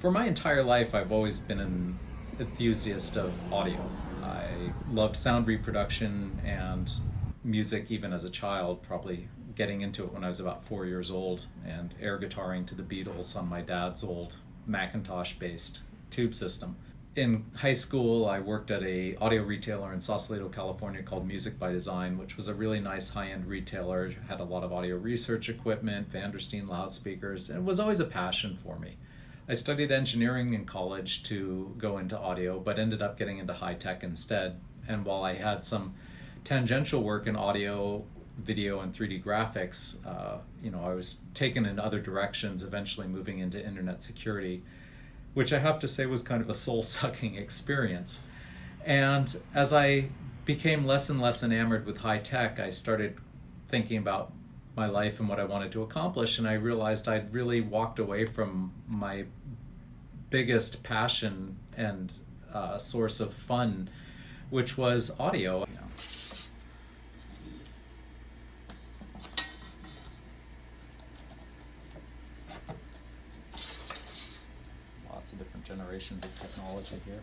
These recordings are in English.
For my entire life, I've always been an enthusiast of audio. I loved sound reproduction and music even as a child, probably getting into it when I was about 4 years old, and air guitaring to the Beatles on my dad's old Macintosh-based tube system. In high school, I worked at a audio retailer in Sausalito, California called Music by Design, which was a really nice high-end retailer. Had a lot of audio research equipment, Vandersteen loudspeakers, and it was always a passion for me. I studied engineering in college to go into audio, but ended up getting into high tech instead. And while I had some tangential work in audio, video, and 3D graphics, I was taken in other directions, eventually moving into internet security, which I have to say was kind of a soul-sucking experience. And as I became less and less enamored with high tech, I started thinking about my life and what I wanted to accomplish, and I realized I'd really walked away from my biggest passion and source of fun, which was audio. Lots of different generations of technology here.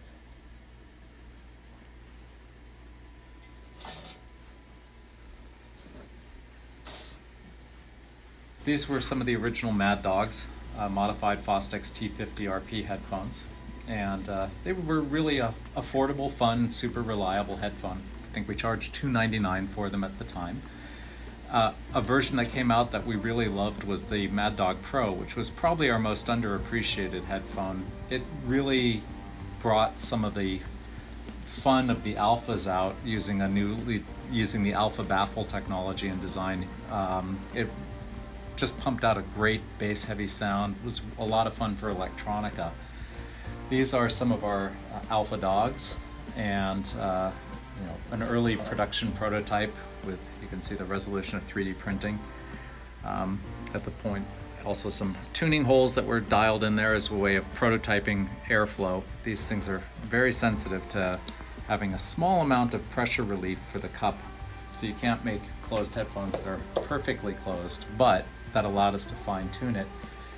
These were some of the original Mad Dogs, modified Fostex T50RP headphones. And they were really affordable, fun, super reliable headphone. I think we charged $2.99 for them at the time. A version that came out that we really loved was the Mad Dog Pro, which was probably our most underappreciated headphone. It really brought some of the fun of the alphas out using the alpha baffle technology and design. It just pumped out a great bass heavy sound. It was a lot of fun for electronica. These are some of our alpha dogs, and an early production prototype with, you can see the resolution of 3D printing at the point. Also some tuning holes that were dialed in there as a way of prototyping airflow. These things are very sensitive to having a small amount of pressure relief for the cup, so you can't make closed headphones that are perfectly closed, but that allowed us to fine tune it.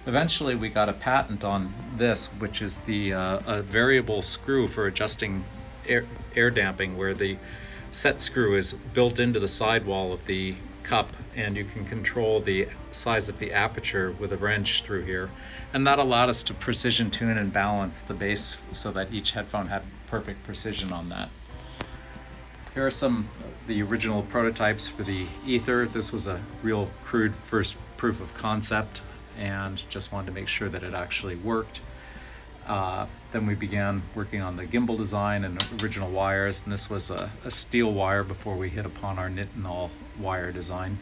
Eventually we got a patent on this, which is the a variable screw for adjusting air damping, where the set screw is built into the sidewall of the cup, and you can control the size of the aperture with a wrench through here. And that allowed us to precision tune and balance the bass so that each headphone had perfect precision on that. Here are some of the original prototypes for the Ether. This was a real crude first proof of concept, and just wanted to make sure that it actually worked. Then we began working on the gimbal design and original wires, and this was a steel wire before we hit upon our Nitinol wire design.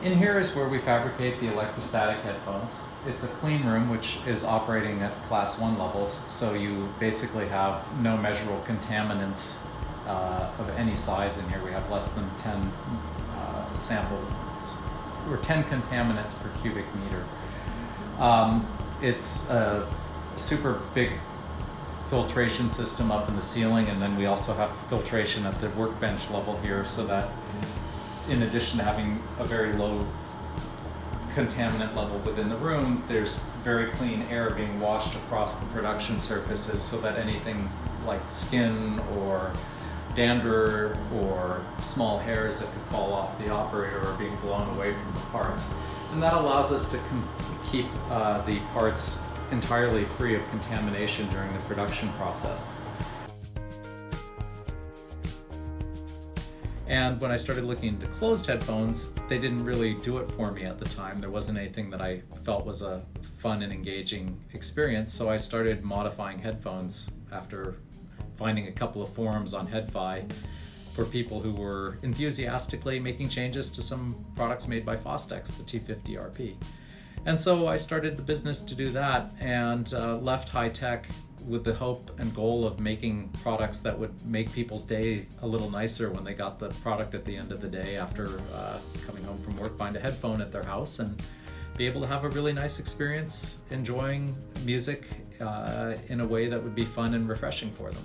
In here is where we fabricate the electrostatic headphones. It's a clean room which is operating at class 1 levels, so you basically have no measurable contaminants of any size in here. We have less than 10 samples, or 10 contaminants per cubic meter. It's a super big filtration system up in the ceiling, and then we also have filtration at the workbench level here, so that in addition to having a very low contaminant level within the room, there's very clean air being washed across the production surfaces, so that anything like skin or dander or small hairs that could fall off the operator are being blown away from the parts. And that allows us to keep the parts entirely free of contamination during the production process. And when I started looking into closed headphones, they didn't really do it for me at the time. There wasn't anything that I felt was a fun and engaging experience, so I started modifying headphones after finding a couple of forums on HeadFi for people who were enthusiastically making changes to some products made by Fostex, the T50RP. And so I started the business to do that, and left high tech with the hope and goal of making products that would make people's day a little nicer when they got the product at the end of the day after coming home from work, find a headphone at their house and be able to have a really nice experience enjoying music in a way that would be fun and refreshing for them.